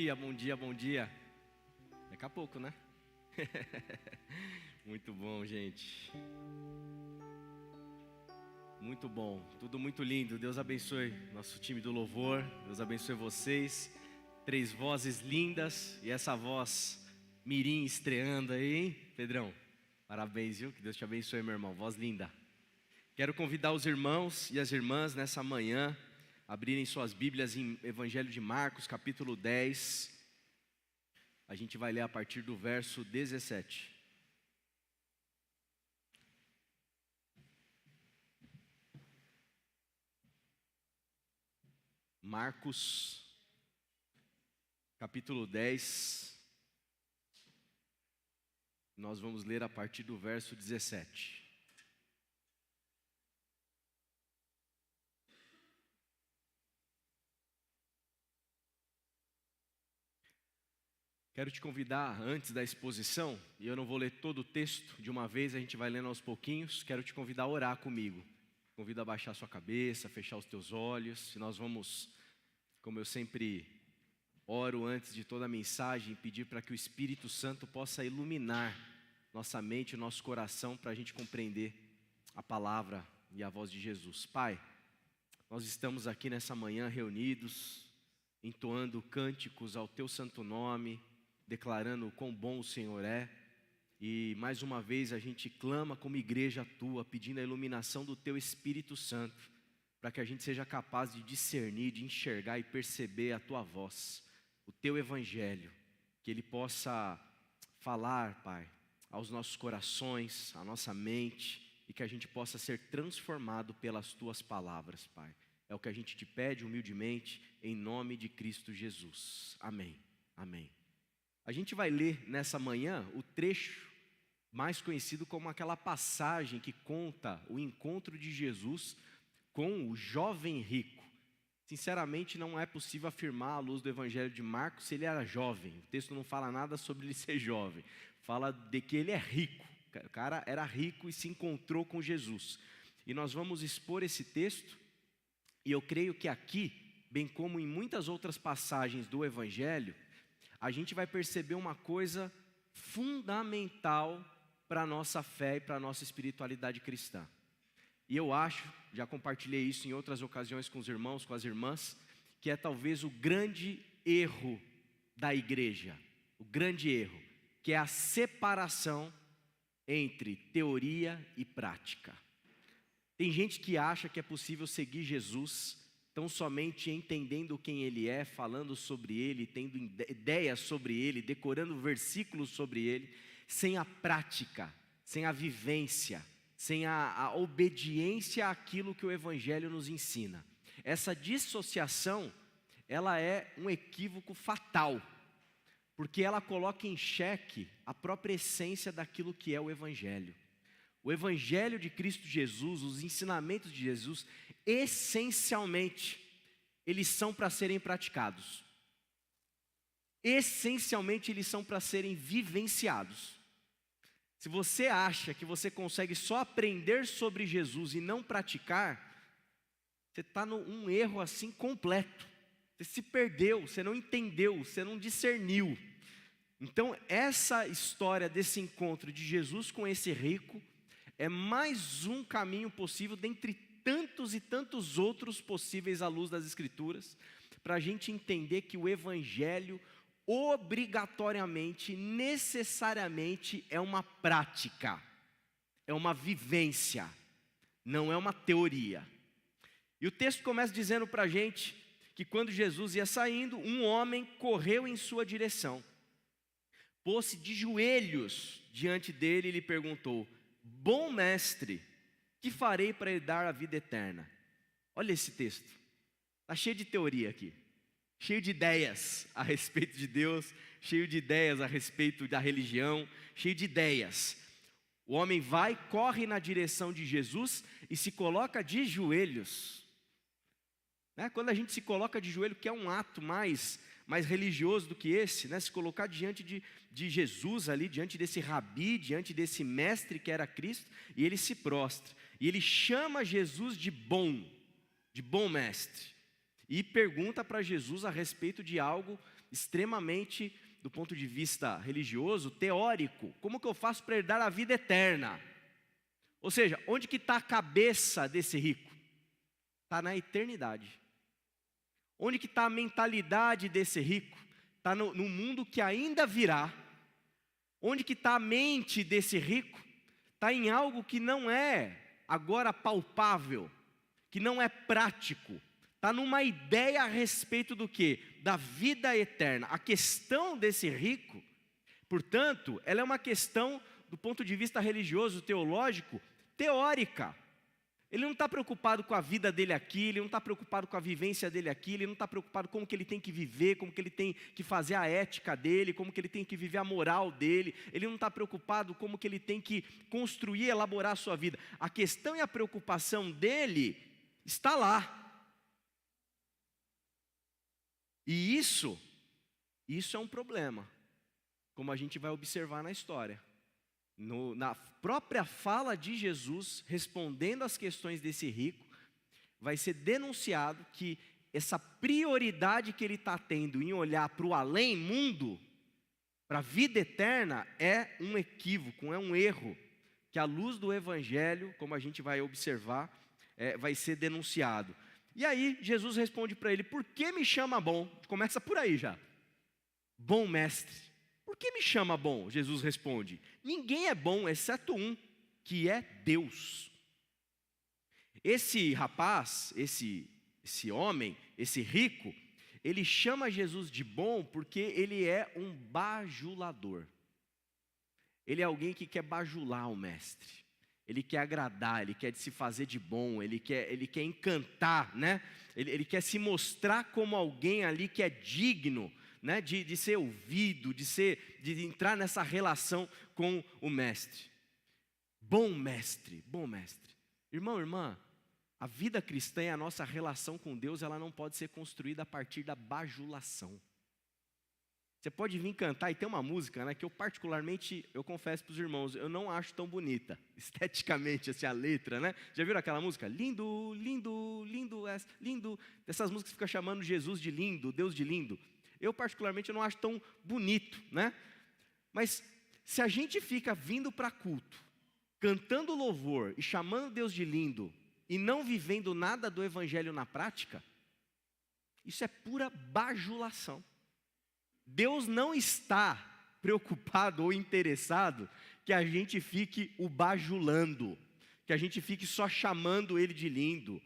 Bom dia, bom dia. Daqui a pouco, né? Muito bom, gente. Muito bom, tudo muito lindo. Deus abençoe nosso time do louvor. Deus abençoe vocês. 3 vozes lindas e essa voz mirim estreando aí, hein, Pedrão? Parabéns, viu? Que Deus te abençoe, meu irmão. Voz linda. Quero convidar os irmãos e as irmãs nessa manhã a abrirem suas Bíblias em Evangelho de Marcos, capítulo 10. A gente vai ler a partir do verso 17. Marcos, capítulo 10. Nós vamos ler a partir do verso 17. Quero te convidar, antes da exposição, e eu não vou ler todo o texto de uma vez, a gente vai lendo aos pouquinhos. Quero te convidar a orar comigo. Convido a baixar sua cabeça, fechar os teus olhos. E nós vamos, como eu sempre oro antes de toda a mensagem, pedir para que o Espírito Santo possa iluminar nossa mente e nosso coração para a gente compreender a palavra e a voz de Jesus. Pai, nós estamos aqui nessa manhã reunidos, entoando cânticos ao teu santo nome, declarando o quão bom o Senhor é. E mais uma vez a gente clama como igreja tua, pedindo a iluminação do teu Espírito Santo, para que a gente seja capaz de discernir, de enxergar e perceber a tua voz, o teu evangelho, que ele possa falar, Pai, aos nossos corações, à nossa mente, e que a gente possa ser transformado pelas tuas palavras, Pai. É o que a gente te pede humildemente, em nome de Cristo Jesus. Amém. Amém. A gente vai ler nessa manhã o trecho mais conhecido como aquela passagem que conta o encontro de Jesus com o jovem rico. Sinceramente, não é possível afirmar à luz do Evangelho de Marcos se ele era jovem. O texto não fala nada sobre ele ser jovem. Fala de que ele é rico. O cara era rico e se encontrou com Jesus. E nós vamos expor esse texto. E eu creio que aqui, bem como em muitas outras passagens do Evangelho, a gente vai perceber uma coisa fundamental para a nossa fé e para a nossa espiritualidade cristã. E eu acho, já compartilhei isso em outras ocasiões com os irmãos, com as irmãs, que é talvez o grande erro da igreja, o grande erro, que é a separação entre teoria e prática. Tem gente que acha que é possível seguir Jesus tão somente entendendo quem ele é, falando sobre ele, tendo ideias sobre ele, decorando versículos sobre ele, sem a prática, sem a vivência, sem a obediência àquilo que o Evangelho nos ensina. Essa dissociação, ela é um equívoco fatal, porque ela coloca em xeque a própria essência daquilo que é o Evangelho. O Evangelho de Cristo Jesus, os ensinamentos de Jesus, essencialmente, eles são para serem praticados. Essencialmente, eles são para serem vivenciados. Se você acha que você consegue só aprender sobre Jesus e não praticar, você está num erro assim completo. Você se perdeu, você não entendeu, você não discerniu. Então, essa história desse encontro de Jesus com esse rico é mais um caminho possível dentre tantos e tantos outros possíveis à luz das Escrituras, para a gente entender que o Evangelho obrigatoriamente, necessariamente é uma prática, é uma vivência, não é uma teoria. E o texto começa dizendo para a gente que quando Jesus ia saindo, um homem correu em sua direção, pôs-se de joelhos diante dele e lhe perguntou: bom mestre, que farei para herdar a vida eterna? Olha esse texto, está cheio de teoria aqui, cheio de ideias a respeito de Deus, cheio de ideias a respeito da religião, cheio de ideias. O homem vai, corre na direção de Jesus e se coloca de joelhos. Quando a gente se coloca de joelho, que é um ato mais religioso do que esse, se colocar diante de Jesus ali, diante desse rabi, diante desse mestre que era Cristo, e ele se prostra, e ele chama Jesus de bom mestre, e pergunta para Jesus a respeito de algo extremamente, do ponto de vista religioso, teórico. Como que eu faço para herdar a vida eterna? Ou seja, onde que está a cabeça desse rico? Está na eternidade. Onde que está a mentalidade desse rico? Está no mundo que ainda virá. Onde que está a mente desse rico? Está em algo que não é agora palpável, que não é prático. Está numa ideia a respeito do quê? Da vida eterna. A questão desse rico, portanto, ela é uma questão, do ponto de vista religioso, teológico, teórica. Ele não está preocupado com a vida dele aqui, ele não está preocupado com a vivência dele aqui, ele não está preocupado com como que ele tem que viver, como que ele tem que fazer a ética dele, como que ele tem que viver a moral dele, ele não está preocupado como que ele tem que construir, elaborar a sua vida. A questão e a preocupação dele está lá. E isso é um problema, como a gente vai observar na história. Na própria fala de Jesus, respondendo às questões desse rico, vai ser denunciado que essa prioridade que ele está tendo em olhar para o além-mundo, para a vida eterna, é um equívoco, é um erro, que à luz do Evangelho, como a gente vai observar, vai ser denunciado. E aí Jesus responde para ele: por que me chama bom? Começa por aí já. Bom mestre. Por que me chama bom? Jesus responde: ninguém é bom exceto um, que é Deus. Esse rapaz, esse homem, esse rico, ele chama Jesus de bom porque ele é um bajulador. Ele é alguém que quer bajular o mestre. Ele quer agradar, ele quer se fazer de bom, ele quer encantar, né? Ele quer se mostrar como alguém ali que é digno, né? de ser ouvido, de entrar nessa relação com o mestre. Bom mestre, bom mestre. Irmão, irmã, a vida cristã e a nossa relação com Deus, ela não pode ser construída a partir da bajulação. Você pode vir cantar, e tem uma música, né, que eu particularmente, eu confesso para os irmãos, eu não acho tão bonita, esteticamente, assim, a letra, né? Já viram aquela música? Lindo, lindo, lindo, lindo. Essas músicas ficam chamando Jesus de lindo, Deus de lindo. Eu particularmente eu não acho tão bonito, né? Mas se a gente fica vindo para culto, cantando louvor e chamando Deus de lindo, e não vivendo nada do Evangelho na prática, isso é pura bajulação. Deus não está preocupado ou interessado que a gente fique o bajulando, que a gente fique só chamando Ele de lindo.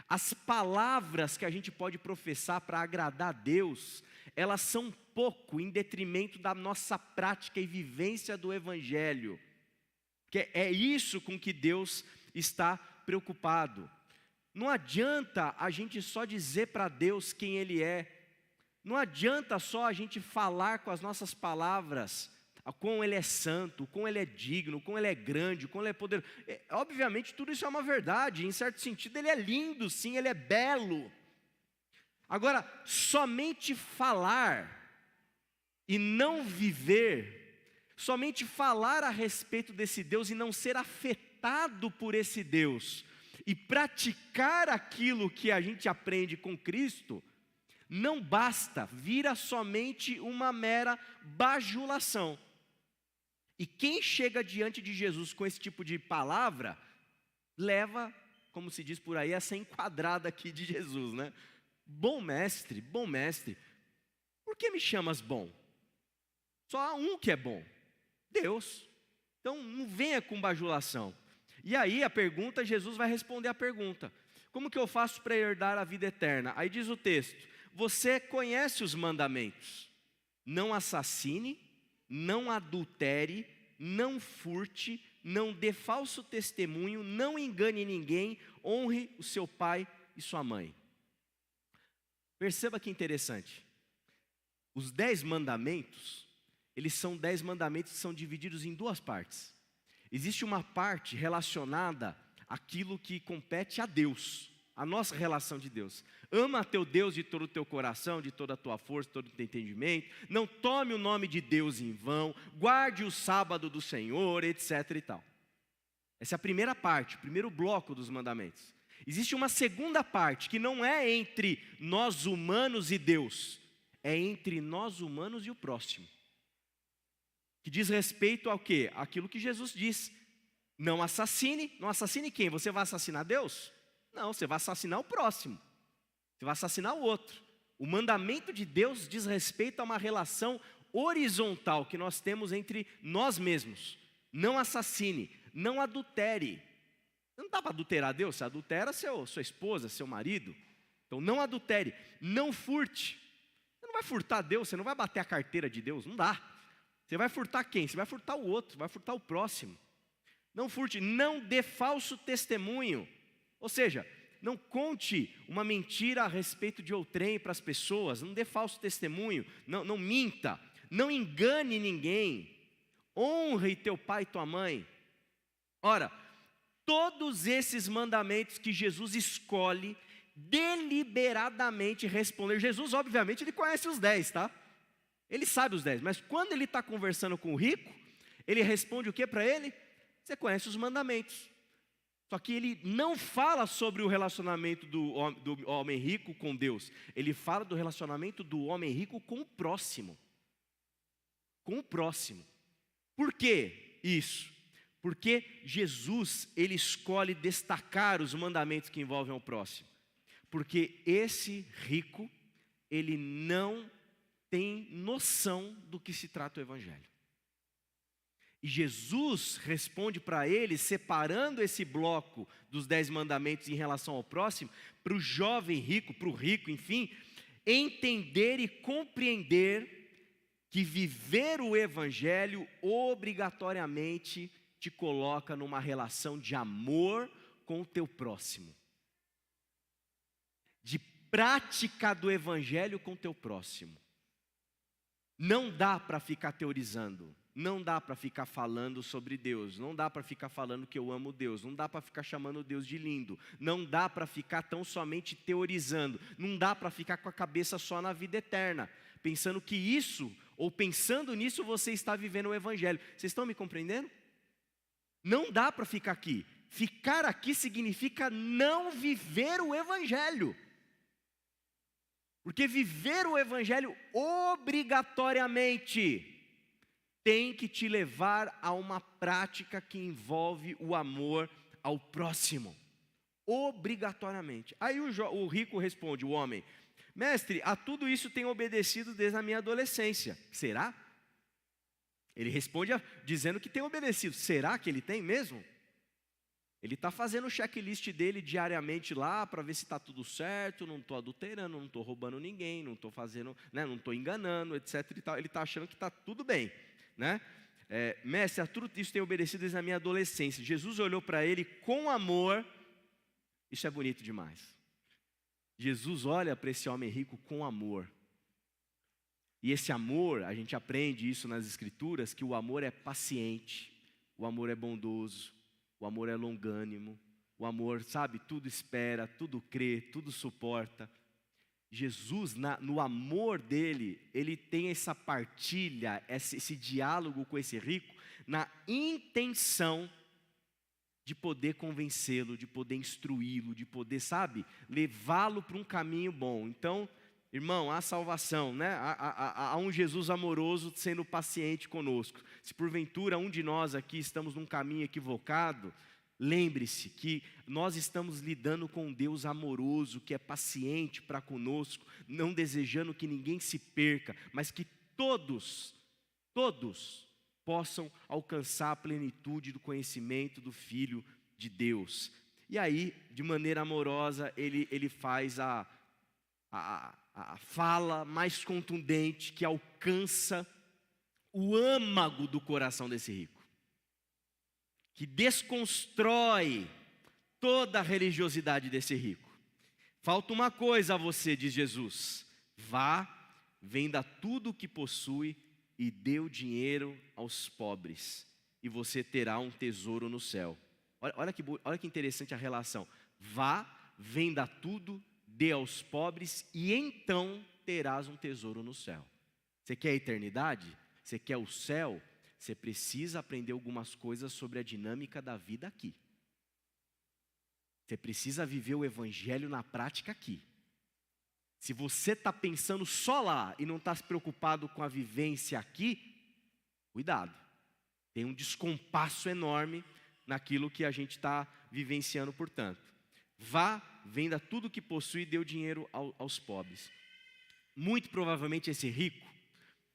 As palavras que a gente pode professar para agradar a Deus, elas são pouco em detrimento da nossa prática e vivência do Evangelho. Que é isso com que Deus está preocupado. Não adianta a gente só dizer para Deus quem Ele é. Não adianta só a gente falar com as nossas palavras como Ele é santo, como Ele é digno, como Ele é grande, como Ele é poderoso. Obviamente tudo isso é uma verdade, em certo sentido Ele é lindo, sim, Ele é belo. Agora, somente falar e não viver, somente falar a respeito desse Deus e não ser afetado por esse Deus, e praticar aquilo que a gente aprende com Cristo, não basta, vira somente uma mera bajulação. E quem chega diante de Jesus com esse tipo de palavra, leva, como se diz por aí, essa enquadrada aqui de Jesus, né? Bom mestre, por que me chamas bom? Só há um que é bom, Deus. Então não venha com bajulação. E aí a pergunta, Jesus vai responder a pergunta: como que eu faço para herdar a vida eterna? Aí diz o texto: você conhece os mandamentos: não assassine, não adultere, não furte, não dê falso testemunho, não engane ninguém, honre o seu pai e sua mãe. Perceba que interessante. Os 10 mandamentos, eles são 10 mandamentos que são divididos em duas partes. Existe uma parte relacionada àquilo que compete a Deus, a nossa relação de Deus. Ama a teu Deus de todo o teu coração, de toda a tua força, de todo o teu entendimento. Não tome o nome de Deus em vão. Guarde o sábado do Senhor, etc. e tal. Essa é a primeira parte, o primeiro bloco dos mandamentos. Existe uma segunda parte que não é entre nós humanos e Deus. é entre nós humanos e o próximo. Que diz respeito ao quê? Aquilo que Jesus diz. Não assassine. Não assassine quem? Você vai assassinar Deus? Não, você vai assassinar o próximo. Você vai assassinar o outro. O mandamento de Deus diz respeito a uma relação horizontal que nós temos entre nós mesmos. Não assassine, não adultere. Não dá para adulterar Deus, você adultera sua esposa, seu marido. Então não adultere, não furte. Você não vai furtar Deus, você não vai bater a carteira de Deus, não dá. Você vai furtar quem? Você vai furtar o outro, vai furtar o próximo. Não furte, não dê falso testemunho. Ou seja, não conte uma mentira a respeito de outrem para as pessoas, não dê falso testemunho, não minta, não engane ninguém. Honre teu pai e tua mãe. Ora, todos esses mandamentos que Jesus escolhe deliberadamente responder. Jesus, obviamente, ele conhece os 10, tá? Ele sabe os 10, mas quando ele está conversando com o rico, ele responde o que para ele? Você conhece os mandamentos. Só que ele não fala sobre o relacionamento do homem rico com Deus. Ele fala do relacionamento do homem rico com o próximo. Com o próximo. Por que isso? Porque Jesus, ele escolhe destacar os mandamentos que envolvem o próximo. Porque esse rico, ele não tem noção do que se trata o Evangelho. E Jesus responde para ele, separando esse bloco dos 10 mandamentos em relação ao próximo, para o jovem rico, para o rico, enfim, entender e compreender que viver o Evangelho obrigatoriamente te coloca numa relação de amor com o teu próximo. De prática do Evangelho com o teu próximo. Não dá para ficar teorizando, não dá para ficar falando sobre Deus, não dá para ficar falando que eu amo Deus, não dá para ficar chamando Deus de lindo, não dá para ficar tão somente teorizando, não dá para ficar com a cabeça só na vida eterna, pensando que isso, ou pensando nisso, você está vivendo o Evangelho. Vocês estão me compreendendo? Não dá para ficar aqui. Ficar aqui significa não viver o Evangelho. Porque viver o Evangelho obrigatoriamente tem que te levar a uma prática que envolve o amor ao próximo. Obrigatoriamente. Aí o rico responde, o homem: mestre, a tudo isso tenho obedecido desde a minha adolescência. Será? Ele responde dizendo que tem obedecido. Será que ele tem mesmo? Ele está fazendo o checklist dele diariamente lá para ver se está tudo certo, não estou adulterando, não estou roubando ninguém, não estou fazendo, né, não estou enganando, etc. E tal. Ele está achando que está tudo bem, né? Mestre, a tudo isso tem obedecido desde a minha adolescência. Jesus olhou para ele com amor. Isso é bonito demais. Jesus olha para esse homem rico com amor. E esse amor, a gente aprende isso nas Escrituras, que o amor é paciente, o amor é bondoso, o amor é longânimo, o amor, sabe, tudo espera, tudo crê, tudo suporta. Jesus, no amor dele, ele tem essa partilha, esse diálogo com esse rico, na intenção de poder convencê-lo, de poder instruí-lo, de poder, sabe, levá-lo para um caminho bom. Então, irmão, há salvação, né? Há um Jesus amoroso sendo paciente conosco. Se porventura um de nós aqui estamos num caminho equivocado, lembre-se que nós estamos lidando com um Deus amoroso, que é paciente para conosco, não desejando que ninguém se perca, mas que todos possam alcançar a plenitude do conhecimento do Filho de Deus. E aí, de maneira amorosa, ele faz a fala mais contundente que alcança o âmago do coração desse rico, que desconstrói toda a religiosidade desse rico. Falta uma coisa a você, diz Jesus: vá, venda tudo o que possui e dê o dinheiro aos pobres, e você terá um tesouro no céu. Olha que interessante a relação. Vá, venda tudo, dê aos pobres, e então terás um tesouro no céu. Você quer a eternidade? Você quer o céu? Você precisa aprender algumas coisas sobre a dinâmica da vida aqui. Você precisa viver o Evangelho na prática aqui. Se você está pensando só lá e não está se preocupado com a vivência aqui, cuidado. Tem um descompasso enorme naquilo que a gente está vivenciando, portanto. Vá, venda tudo que possui e dê o dinheiro aos pobres. Muito provavelmente esse rico,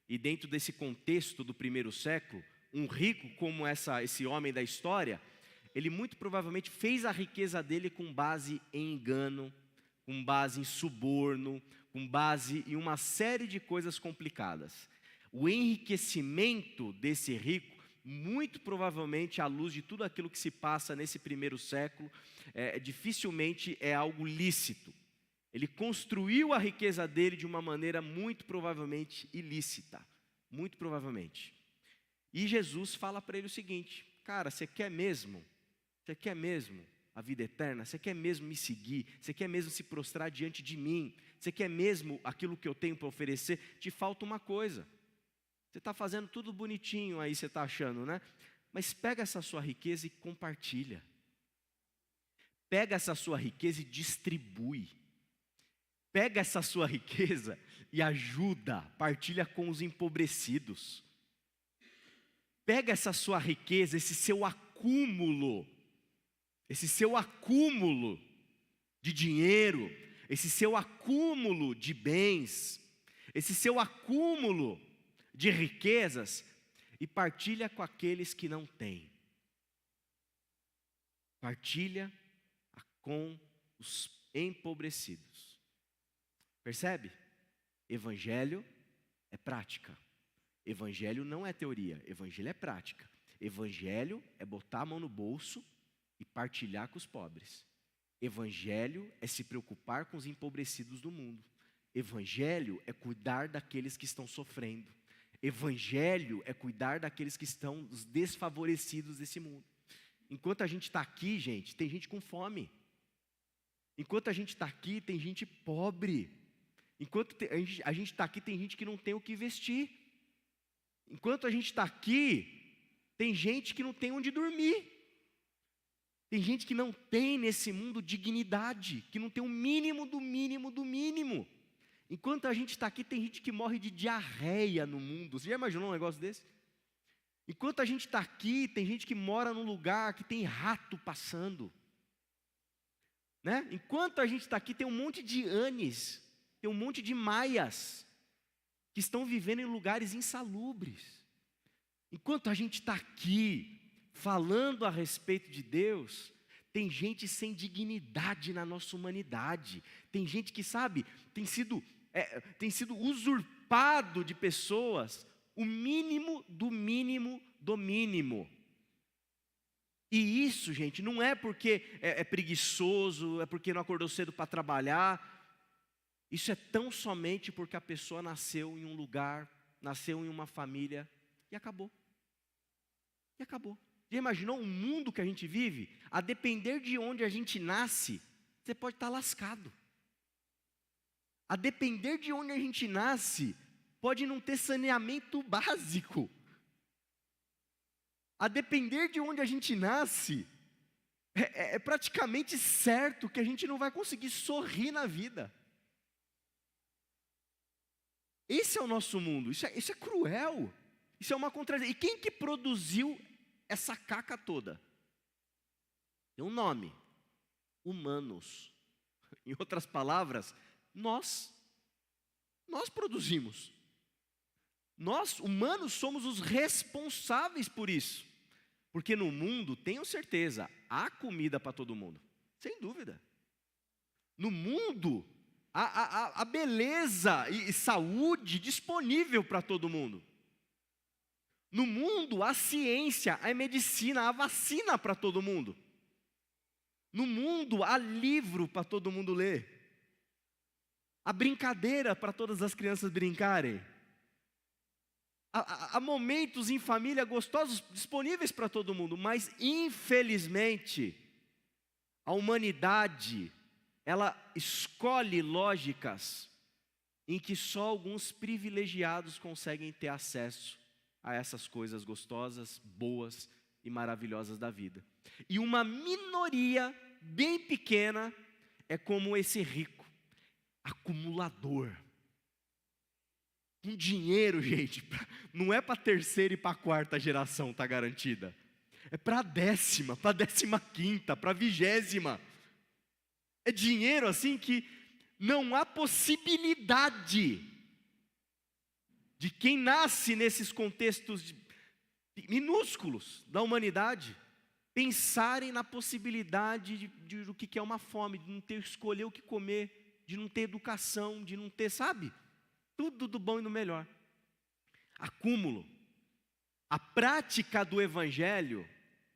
e dentro desse contexto do primeiro século, um rico como esse homem da história, ele muito provavelmente fez a riqueza dele com base em engano, com base em suborno, com base em uma série de coisas complicadas. O enriquecimento desse rico, muito provavelmente à luz de tudo aquilo que se passa nesse primeiro século, dificilmente é algo lícito. Ele construiu a riqueza dele de uma maneira muito provavelmente ilícita, muito provavelmente. E Jesus fala para ele o seguinte: cara, você quer mesmo a vida eterna? Você quer mesmo me seguir? Você quer mesmo se prostrar diante de mim? Você quer mesmo aquilo que eu tenho para oferecer? Te falta uma coisa. Você está fazendo tudo bonitinho aí, você está achando, né? Mas pega essa sua riqueza e compartilha. Pega essa sua riqueza e distribui. Pega essa sua riqueza e ajuda, partilha com os empobrecidos. Pega essa sua riqueza, esse seu acúmulo de dinheiro, esse seu acúmulo de bens, esse seu acúmulo de riquezas, e partilha com aqueles que não têm. Partilha com os empobrecidos. Percebe? Evangelho é prática. Evangelho não é teoria, evangelho é prática. Evangelho é botar a mão no bolso e partilhar com os pobres. Evangelho é se preocupar com os empobrecidos do mundo. Evangelho é cuidar daqueles que estão sofrendo. Evangelho é cuidar daqueles que estão os desfavorecidos desse mundo. Enquanto a gente está aqui, gente, tem gente com fome. Enquanto a gente está aqui, tem gente pobre. Enquanto a gente está aqui, tem gente que não tem o que vestir. Enquanto a gente está aqui, tem gente que não tem onde dormir. Tem gente que não tem nesse mundo dignidade, que não tem o mínimo do mínimo do mínimo. Enquanto a gente está aqui, tem gente que morre de diarreia no mundo. Você já imaginou um negócio desse? Enquanto a gente está aqui, tem gente que mora num lugar que tem rato passando. Né? Enquanto a gente está aqui, tem um monte de anes, tem um monte de maias, que estão vivendo em lugares insalubres. Enquanto a gente está aqui, falando a respeito de Deus, tem gente sem dignidade na nossa humanidade. Tem gente que, sabe, tem sido usurpado de pessoas o mínimo do mínimo do mínimo. E isso, gente, não é porque é preguiçoso, é porque não acordou cedo para trabalhar. Isso é tão somente porque a pessoa nasceu em um lugar, nasceu em uma família e acabou. E acabou. Já imaginou o mundo que a gente vive? A depender de onde a gente nasce, você pode estar lascado. A depender de onde a gente nasce, pode não ter saneamento básico. A depender de onde a gente nasce, é praticamente certo que a gente não vai conseguir sorrir na vida. Esse é o nosso mundo, isso é cruel, isso é uma contradição. E quem que produziu essa caca toda? Tem um nome: humanos. Em outras palavras, nós produzimos. Nós, humanos, somos os responsáveis por isso. Porque no mundo, tenho certeza, há comida para todo mundo. Sem dúvida. No mundo, há beleza e saúde disponível para todo mundo. No mundo, há ciência, há medicina, há vacina para todo mundo. No mundo, há livro para todo mundo ler. Há brincadeira para todas as crianças brincarem. Há momentos em família gostosos disponíveis para todo mundo, mas infelizmente a humanidade, ela escolhe lógicas em que só alguns privilegiados conseguem ter acesso a essas coisas gostosas, boas e maravilhosas da vida. E uma minoria bem pequena é como esse rico. acumulador. Com dinheiro, gente, não é para a terceira e para a quarta geração tá garantida. É para a 10ª, para a 15ª, para a 20ª. É dinheiro assim que não há possibilidade de quem nasce nesses contextos minúsculos da humanidade pensarem na possibilidade do que é uma fome, de não ter que escolher o que comer, de não ter educação, de não ter, sabe? Tudo do bom e do melhor. Acúmulo. A prática do Evangelho,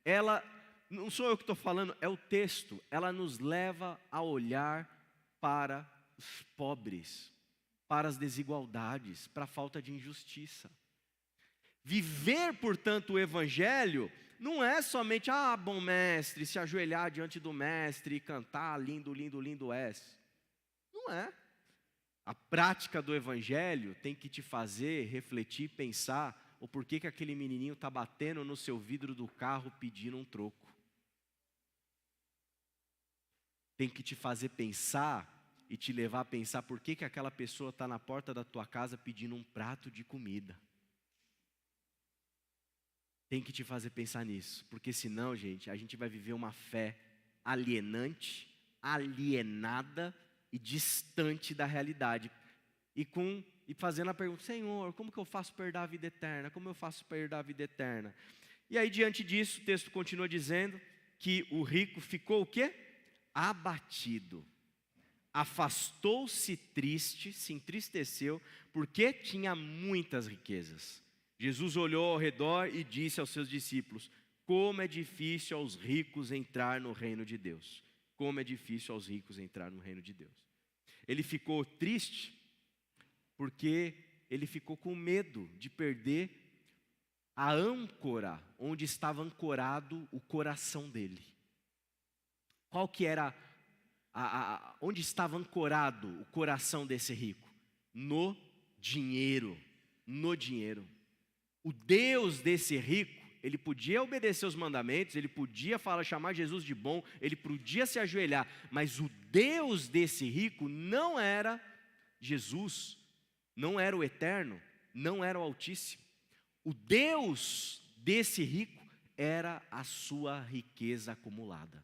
ela, não sou eu que estou falando, é o texto, ela nos leva a olhar para os pobres, para as desigualdades, para a falta de injustiça. Viver, portanto, o Evangelho não é somente, bom mestre, se ajoelhar diante do mestre e cantar, lindo, lindo, lindo és. Não é. A prática do Evangelho tem que te fazer refletir, pensar, o porquê que aquele menininho está batendo no seu vidro do carro pedindo um troco. Tem que te fazer pensar e te levar a pensar por que aquela pessoa está na porta da tua casa pedindo um prato de comida. Tem que te fazer pensar nisso, porque senão, gente, a gente vai viver uma fé alienante, alienada e distante da realidade. E fazendo a pergunta, Senhor, como que eu faço para herdar a vida eterna? Como eu faço para herdar a vida eterna? E aí, diante disso, o texto continua dizendo que o rico ficou o quê? Abatido. Afastou-se triste, se entristeceu, porque tinha muitas riquezas. Jesus olhou ao redor e disse aos seus discípulos, como é difícil aos ricos entrar no reino de Deus. Como é difícil aos ricos entrar no reino de Deus. Ele ficou triste porque ele ficou com medo de perder a âncora onde estava ancorado o coração dele. Qual que era, onde estava ancorado o coração desse rico? No dinheiro, no dinheiro. O Deus desse rico, ele podia obedecer os mandamentos, ele podia chamar Jesus de bom, ele podia se ajoelhar, mas o Deus desse rico não era Jesus, não era o Eterno, não era o Altíssimo. O Deus desse rico era a sua riqueza acumulada.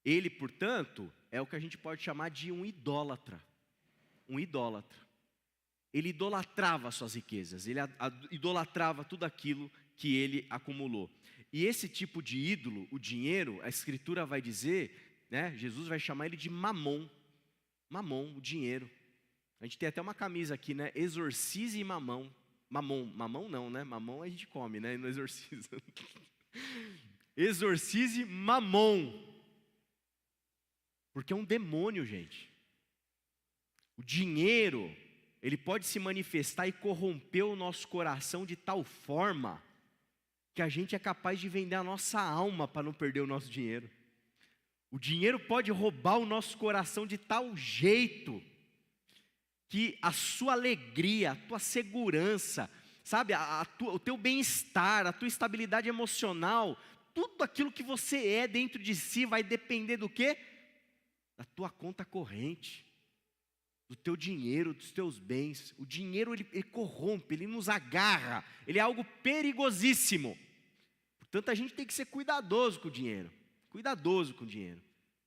Ele, portanto, é o que a gente pode chamar de um idólatra. Um idólatra. Ele idolatrava as suas riquezas, ele idolatrava tudo aquilo que ele acumulou. E esse tipo de ídolo, o dinheiro, a Escritura vai dizer, né, Jesus vai chamar ele de mamon. Mamon, o dinheiro. A gente tem até uma camisa aqui, né? Exorcize mamão. Mamão não, né? Mamão a gente come, né? E não exorciza. Exorcize mamon. Porque é um demônio, gente. O dinheiro, ele pode se manifestar e corromper o nosso coração de tal forma que a gente é capaz de vender a nossa alma para não perder o nosso dinheiro. O dinheiro pode roubar o nosso coração de tal jeito que a sua alegria, a tua segurança, sabe, o teu bem-estar, a tua estabilidade emocional, tudo aquilo que você é dentro de si vai depender do quê? Da tua conta corrente, do teu dinheiro, dos teus bens. O dinheiro ele corrompe, ele nos agarra, ele é algo perigosíssimo. Portanto, a gente tem que ser cuidadoso com o dinheiro,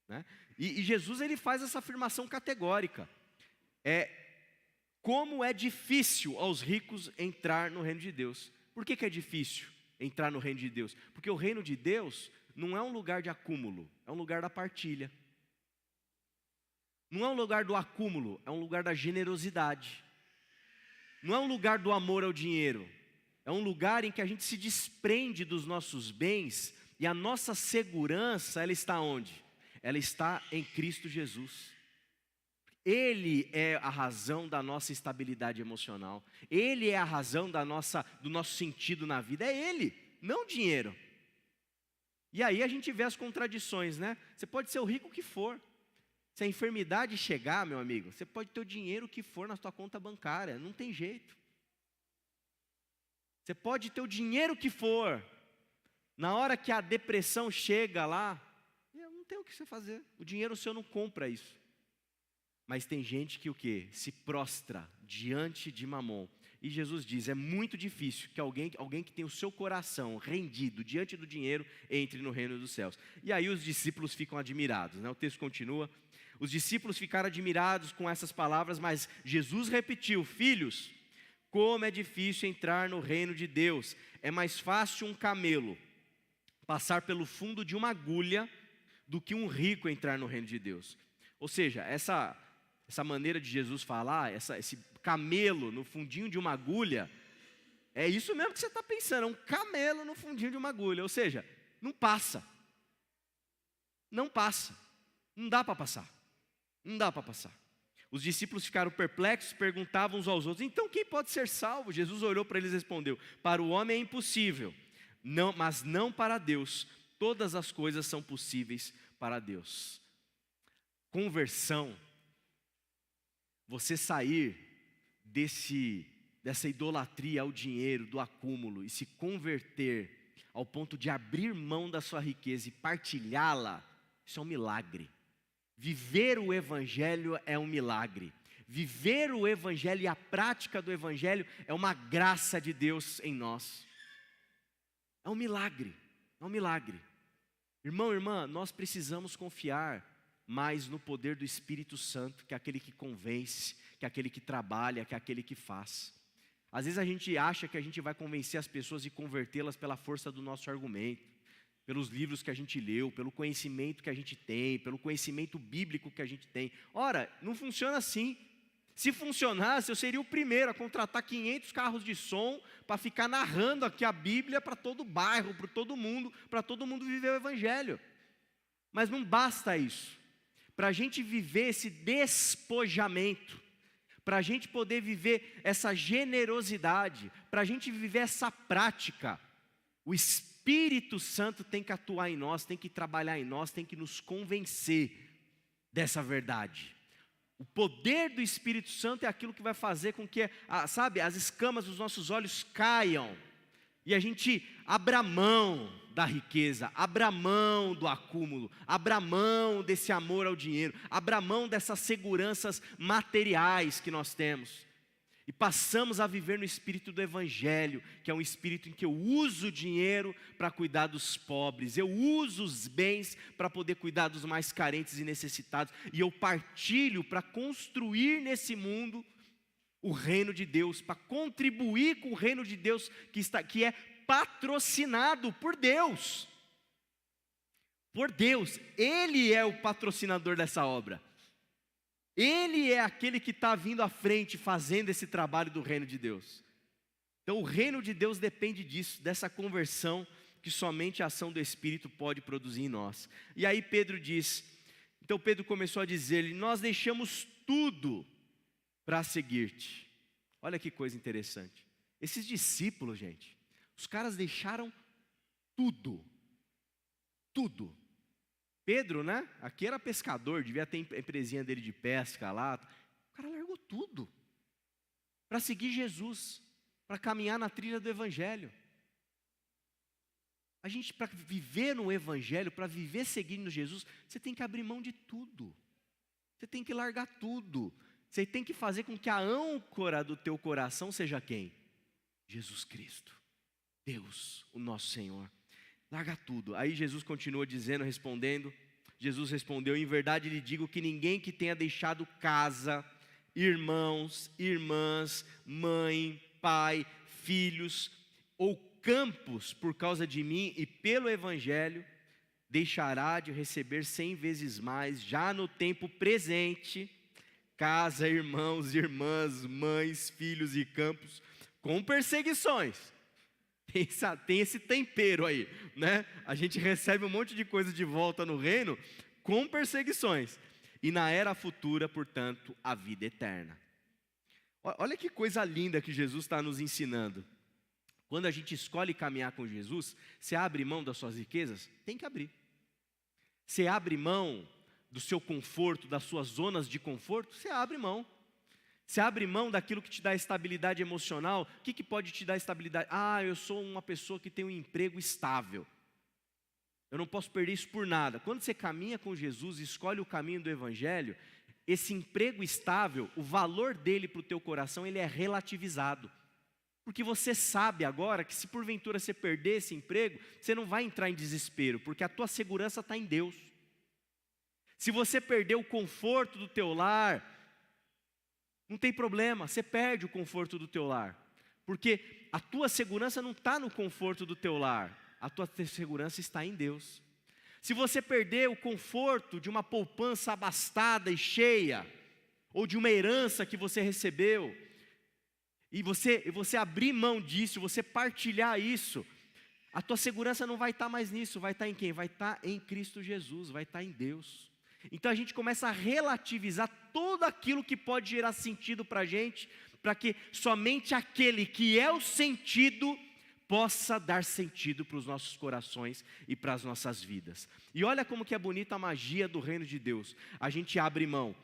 né? E Jesus ele faz essa afirmação categórica. Como é difícil aos ricos entrar no reino de Deus. Por que é difícil entrar no reino de Deus? Porque o reino de Deus não é um lugar de acúmulo, é um lugar da partilha. Não é um lugar do acúmulo, é um lugar da generosidade. Não é um lugar do amor ao dinheiro, é um lugar em que a gente se desprende dos nossos bens e a nossa segurança, ela está onde? Ela está em Cristo Jesus. Ele é a razão da nossa estabilidade emocional. Ele é a razão do nosso sentido na vida. É Ele, não o dinheiro. E aí a gente vê as contradições, né? Você pode ser o rico que for. Se a enfermidade chegar, meu amigo, você pode ter o dinheiro que for na sua conta bancária. Não tem jeito. Você pode ter o dinheiro que for. Na hora que a depressão chega lá, não tem o que você fazer. O dinheiro seu não compra isso. Mas tem gente que o quê? Se prostra diante de Mamon. E Jesus diz, é muito difícil que alguém que tem o seu coração rendido diante do dinheiro entre no reino dos céus. E aí os discípulos ficam admirados, né? O texto continua. Os discípulos ficaram admirados com essas palavras, mas Jesus repetiu, filhos, como é difícil entrar no reino de Deus. É mais fácil um camelo passar pelo fundo de uma agulha do que um rico entrar no reino de Deus. Ou seja, essa maneira de Jesus falar, esse camelo no fundinho de uma agulha, é isso mesmo que você está pensando, é um camelo no fundinho de uma agulha. Ou seja, não passa. Não passa. Não dá para passar. Não dá para passar. Os discípulos ficaram perplexos, perguntavam uns aos outros, então quem pode ser salvo? Jesus olhou para eles e respondeu, para o homem é impossível, mas não para Deus, todas as coisas são possíveis para Deus. Conversão, você sair dessa idolatria ao dinheiro, do acúmulo, e se converter ao ponto de abrir mão da sua riqueza e partilhá-la, isso é um milagre. Viver o Evangelho é um milagre. Viver o Evangelho e a prática do Evangelho é uma graça de Deus em nós. É um milagre, é um milagre. Irmão, irmã, nós precisamos confiar mais no poder do Espírito Santo, que é aquele que convence, que é aquele que trabalha, que é aquele que faz. Às vezes a gente acha que a gente vai convencer as pessoas e convertê-las pela força do nosso argumento, pelos livros que a gente leu, pelo conhecimento que a gente tem, pelo conhecimento bíblico que a gente tem. Ora, não funciona assim. Se funcionasse, eu seria o primeiro a contratar 500 carros de som para ficar narrando aqui a Bíblia para todo o bairro, para todo mundo viver o Evangelho. Mas não basta isso. Para a gente viver esse despojamento, para a gente poder viver essa generosidade, para a gente viver essa prática, o Espírito Santo tem que atuar em nós, tem que trabalhar em nós, tem que nos convencer dessa verdade. O poder do Espírito Santo é aquilo que vai fazer com que, as escamas dos nossos olhos caiam, e a gente abra mão da riqueza, abra mão do acúmulo, abra mão desse amor ao dinheiro, abra mão dessas seguranças materiais que nós temos, e passamos a viver no espírito do Evangelho, que é um espírito em que eu uso o dinheiro para cuidar dos pobres, eu uso os bens para poder cuidar dos mais carentes e necessitados, e eu partilho para construir nesse mundo o reino de Deus, para contribuir com o reino de Deus que é patrocinado por Deus. Por Deus, Ele é o patrocinador dessa obra. Ele é aquele que está vindo à frente fazendo esse trabalho do reino de Deus. Então o reino de Deus depende disso, dessa conversão que somente a ação do Espírito pode produzir em nós. E aí Pedro começou a dizer-lhe, nós deixamos tudo para seguir-te. Olha que coisa interessante. Esses discípulos, gente, os caras deixaram tudo. Tudo. Pedro, né? Aqui era pescador, devia ter a empresinha dele de pesca lá. O cara largou tudo para seguir Jesus, para caminhar na trilha do Evangelho. A gente, para viver no Evangelho, para viver seguindo Jesus, você tem que abrir mão de tudo. Você tem que largar tudo. Você tem que fazer com que a âncora do teu coração seja quem? Jesus Cristo. Deus, o nosso Senhor. Larga tudo. Aí Jesus continua dizendo, respondendo. Jesus respondeu, em verdade lhe digo que ninguém que tenha deixado casa, irmãos, irmãs, mãe, pai, filhos ou campos por causa de mim e pelo Evangelho, deixará de receber 100 vezes mais, já no tempo presente, casa, irmãos, irmãs, mães, filhos e campos, com perseguições. Tem esse tempero aí, né? A gente recebe um monte de coisa de volta no reino com perseguições. E na era futura, portanto, a vida eterna. Olha que coisa linda que Jesus está nos ensinando. Quando a gente escolhe caminhar com Jesus, você abre mão das suas riquezas? Tem que abrir. Você abre mão do seu conforto, das suas zonas de conforto? Você abre mão. Você abre mão daquilo que te dá estabilidade emocional. O que pode te dar estabilidade? Eu sou uma pessoa que tem um emprego estável. Eu não posso perder isso por nada. Quando você caminha com Jesus e escolhe o caminho do Evangelho, esse emprego estável, o valor dele para o teu coração, ele é relativizado. Porque você sabe agora que se porventura você perder esse emprego, você não vai entrar em desespero, porque a tua segurança está em Deus. Se você perder o conforto do teu lar, não tem problema, você perde o conforto do teu lar. Porque a tua segurança não está no conforto do teu lar, a tua segurança está em Deus. Se você perder o conforto de uma poupança abastada e cheia, ou de uma herança que você recebeu, e você abrir mão disso, você partilhar isso, a tua segurança não vai estar mais nisso, vai estar em quem? Vai estar em Cristo Jesus, vai estar em Deus. Então a gente começa a relativizar tudo aquilo que pode gerar sentido para a gente, para que somente aquele que é o sentido possa dar sentido para os nossos corações e para as nossas vidas. E olha como que é bonita a magia do reino de Deus. A gente abre mão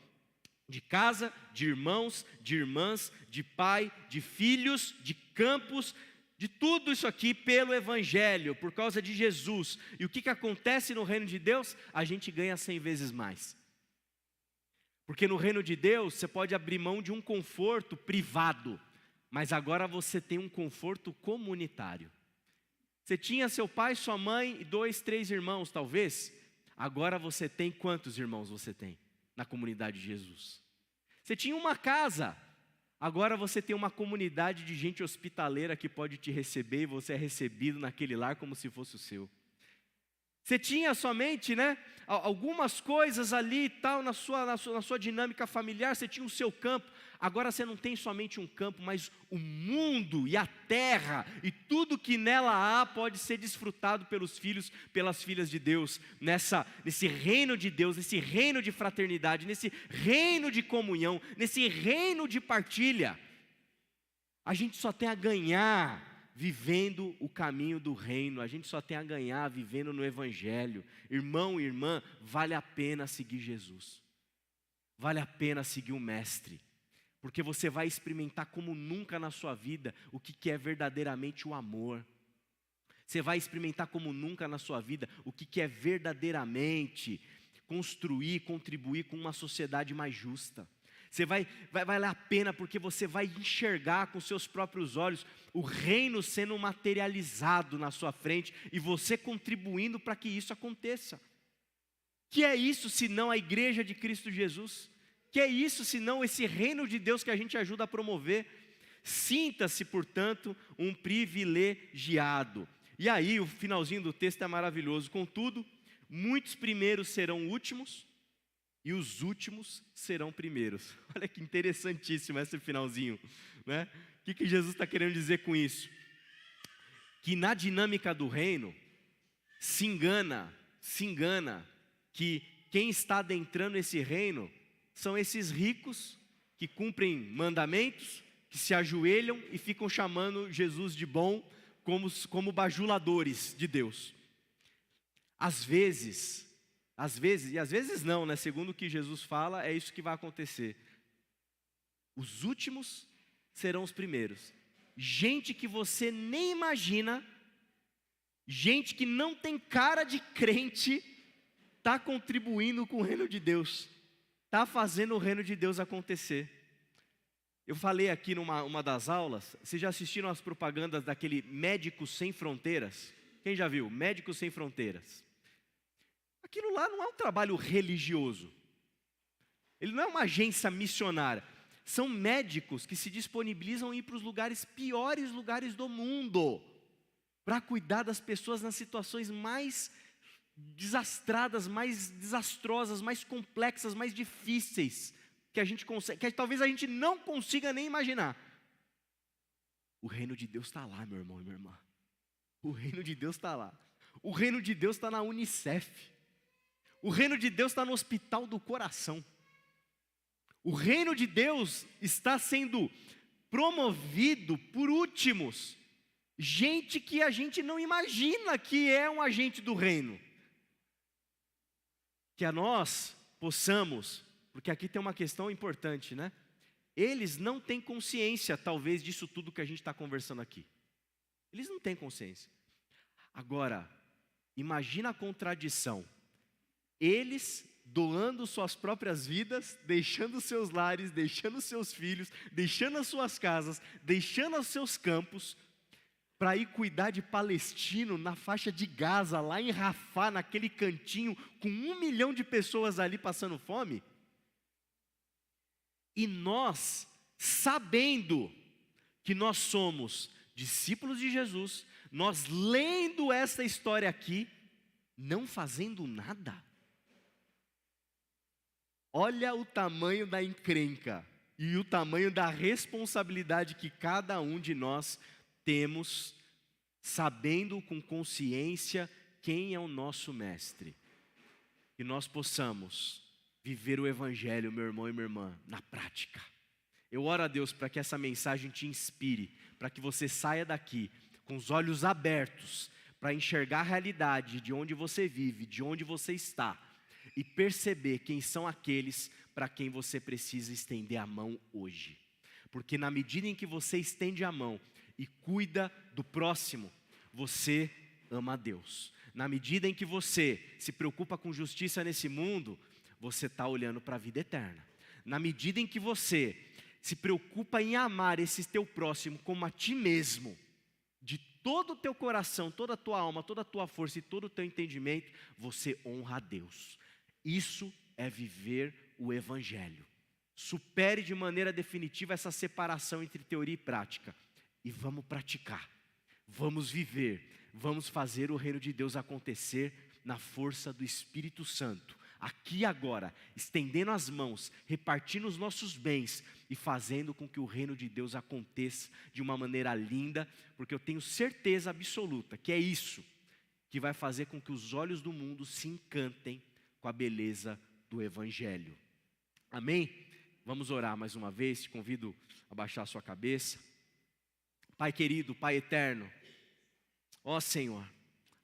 de casa, de irmãos, de irmãs, de pai, de filhos, de campos, de tudo isso aqui pelo Evangelho, por causa de Jesus. E o que acontece no reino de Deus? A gente ganha 100 vezes mais. Porque no reino de Deus, você pode abrir mão de um conforto privado, mas agora você tem um conforto comunitário. Você tinha seu pai, sua mãe e 2, 3 irmãos talvez. Agora você tem quantos irmãos você tem na comunidade de Jesus? Você tinha uma casa. Agora você tem uma comunidade de gente hospitaleira que pode te receber e você é recebido naquele lar como se fosse o seu. Você tinha somente, algumas coisas ali e tal na sua dinâmica familiar, você tinha o seu campo. Agora você não tem somente um campo, mas o mundo e a terra e tudo que nela há pode ser desfrutado pelos filhos, pelas filhas de Deus, nesse reino de Deus, nesse reino de fraternidade, nesse reino de comunhão, nesse reino de partilha. A gente só tem a ganhar vivendo o caminho do reino, a gente só tem a ganhar vivendo no Evangelho. Irmão e irmã, vale a pena seguir Jesus, vale a pena seguir o Mestre, porque você vai experimentar como nunca na sua vida o que é verdadeiramente o amor. Você vai experimentar como nunca na sua vida o que é verdadeiramente construir, contribuir com uma sociedade mais justa. Vai valer a pena porque você vai enxergar com seus próprios olhos o reino sendo materializado na sua frente e você contribuindo para que isso aconteça. Que é isso senão a igreja de Cristo Jesus? Que é isso senão esse reino de Deus que a gente ajuda a promover? Sinta-se, portanto, um privilegiado. E aí o finalzinho do texto é maravilhoso. Contudo, muitos primeiros serão últimos, e os últimos serão primeiros. Olha que interessantíssimo esse finalzinho, né? O que Jesus está querendo dizer com isso? Que na dinâmica do reino, se engana que quem está adentrando esse reino são esses ricos que cumprem mandamentos, que se ajoelham e ficam chamando Jesus de bom como bajuladores de Deus. Às vezes não, segundo o que Jesus fala, é isso que vai acontecer. Os últimos serão os primeiros. Gente que você nem imagina, gente que não tem cara de crente, está contribuindo com o reino de Deus, está fazendo o reino de Deus acontecer. Eu falei aqui numa das aulas, vocês já assistiram as propagandas daquele Médicos Sem Fronteiras? Quem já viu? Médicos Sem Fronteiras. Aquilo lá não é um trabalho religioso, ele não é uma agência missionária, são médicos que se disponibilizam a ir para os piores lugares do mundo, para cuidar das pessoas nas situações mais desastradas, mais desastrosas, mais complexas, mais difíceis, que talvez a gente não consiga nem imaginar. O reino de Deus está lá, meu irmão e minha irmã, o reino de Deus está lá, o reino de Deus está na Unicef, o reino de Deus está no Hospital do Coração. O reino de Deus está sendo promovido por últimos. Gente que a gente não imagina que é um agente do reino. Que a nós possamos, porque aqui tem uma questão importante, né? Eles não têm consciência, talvez, disso tudo que a gente está conversando aqui. Eles não têm consciência. Agora, imagina a contradição. Eles doando suas próprias vidas, deixando seus lares, deixando seus filhos, deixando as suas casas, deixando os seus campos, para ir cuidar de palestino na faixa de Gaza, lá em Rafah, naquele cantinho, com 1 milhão de pessoas ali passando fome. E nós, sabendo que nós somos discípulos de Jesus, nós lendo essa história aqui, não fazendo nada. Olha o tamanho da encrenca e o tamanho da responsabilidade que cada um de nós temos, sabendo com consciência quem é o nosso mestre. Que nós possamos viver o evangelho, meu irmão e minha irmã, na prática. Eu oro a Deus para que essa mensagem te inspire, para que você saia daqui com os olhos abertos, para enxergar a realidade de onde você vive, de onde você está, e perceber quem são aqueles para quem você precisa estender a mão hoje. Porque na medida em que você estende a mão e cuida do próximo, você ama a Deus. Na medida em que você se preocupa com justiça nesse mundo, você está olhando para a vida eterna. Na medida em que você se preocupa em amar esse teu próximo como a ti mesmo, de todo o teu coração, toda a tua alma, toda a tua força e todo o teu entendimento, você honra a Deus. Isso é viver o evangelho. Supere de maneira definitiva essa separação entre teoria e prática. E vamos praticar, vamos viver, vamos fazer o reino de Deus acontecer na força do Espírito Santo. Aqui e agora, estendendo as mãos, repartindo os nossos bens e fazendo com que o reino de Deus aconteça de uma maneira linda, porque eu tenho certeza absoluta que é isso que vai fazer com que os olhos do mundo se encantem com a beleza do Evangelho. Amém? Vamos orar mais uma vez, te convido a baixar a sua cabeça. Pai querido, Pai eterno, ó Senhor,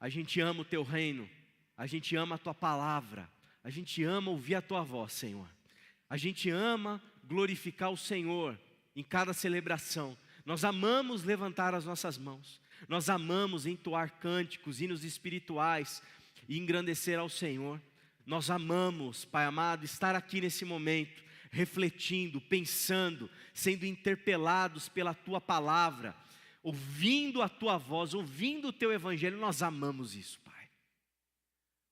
a gente ama o Teu reino, a gente ama a Tua palavra, a gente ama ouvir a Tua voz, Senhor. A gente ama glorificar o Senhor em cada celebração. Nós amamos levantar as nossas mãos. Nós amamos entoar cânticos, hinos espirituais e engrandecer ao Senhor. Nós amamos, Pai amado, estar aqui nesse momento, refletindo, pensando, sendo interpelados pela Tua palavra, ouvindo a Tua voz, ouvindo o Teu Evangelho. Nós amamos isso, Pai.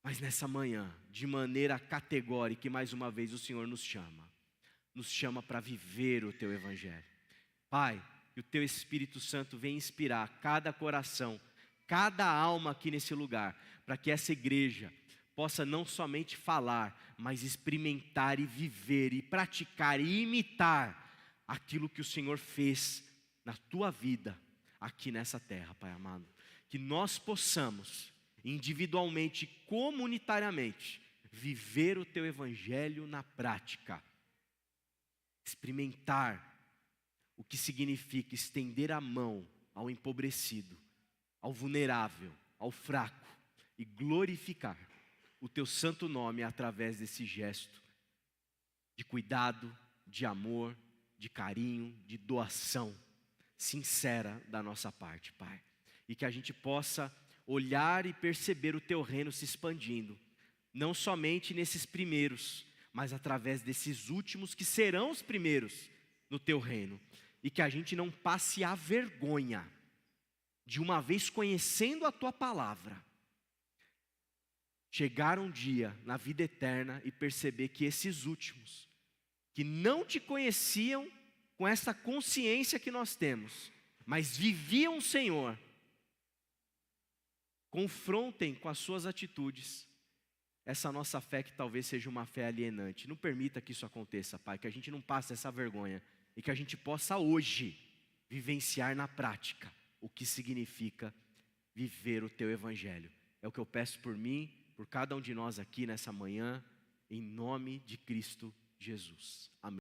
Mas nessa manhã, de maneira categórica, e mais uma vez o Senhor nos chama para viver o Teu Evangelho. Pai, que o Teu Espírito Santo venha inspirar cada coração, cada alma aqui nesse lugar, para que essa igreja possa não somente falar, mas experimentar e viver e praticar e imitar aquilo que o Senhor fez na Tua vida aqui nessa terra, Pai amado. Que nós possamos individualmente, comunitariamente, viver o Teu Evangelho na prática, experimentar o que significa estender a mão ao empobrecido, ao vulnerável, ao fraco, e glorificar o Teu santo nome através desse gesto de cuidado, de amor, de carinho, de doação sincera da nossa parte, Pai. E que a gente possa olhar e perceber o Teu reino se expandindo, não somente nesses primeiros, mas através desses últimos que serão os primeiros no Teu reino. E que a gente não passe a vergonha de, uma vez conhecendo a Tua palavra, chegar um dia na vida eterna e perceber que esses últimos, que não Te conheciam com essa consciência que nós temos, mas viviam o Senhor, confrontem com as suas atitudes essa nossa fé que talvez seja uma fé alienante. Não permita que isso aconteça, Pai, que a gente não passe essa vergonha e que a gente possa hoje vivenciar na prática o que significa viver o Teu Evangelho. É o que eu peço por mim, por cada um de nós aqui nessa manhã, em nome de Cristo Jesus. Amém.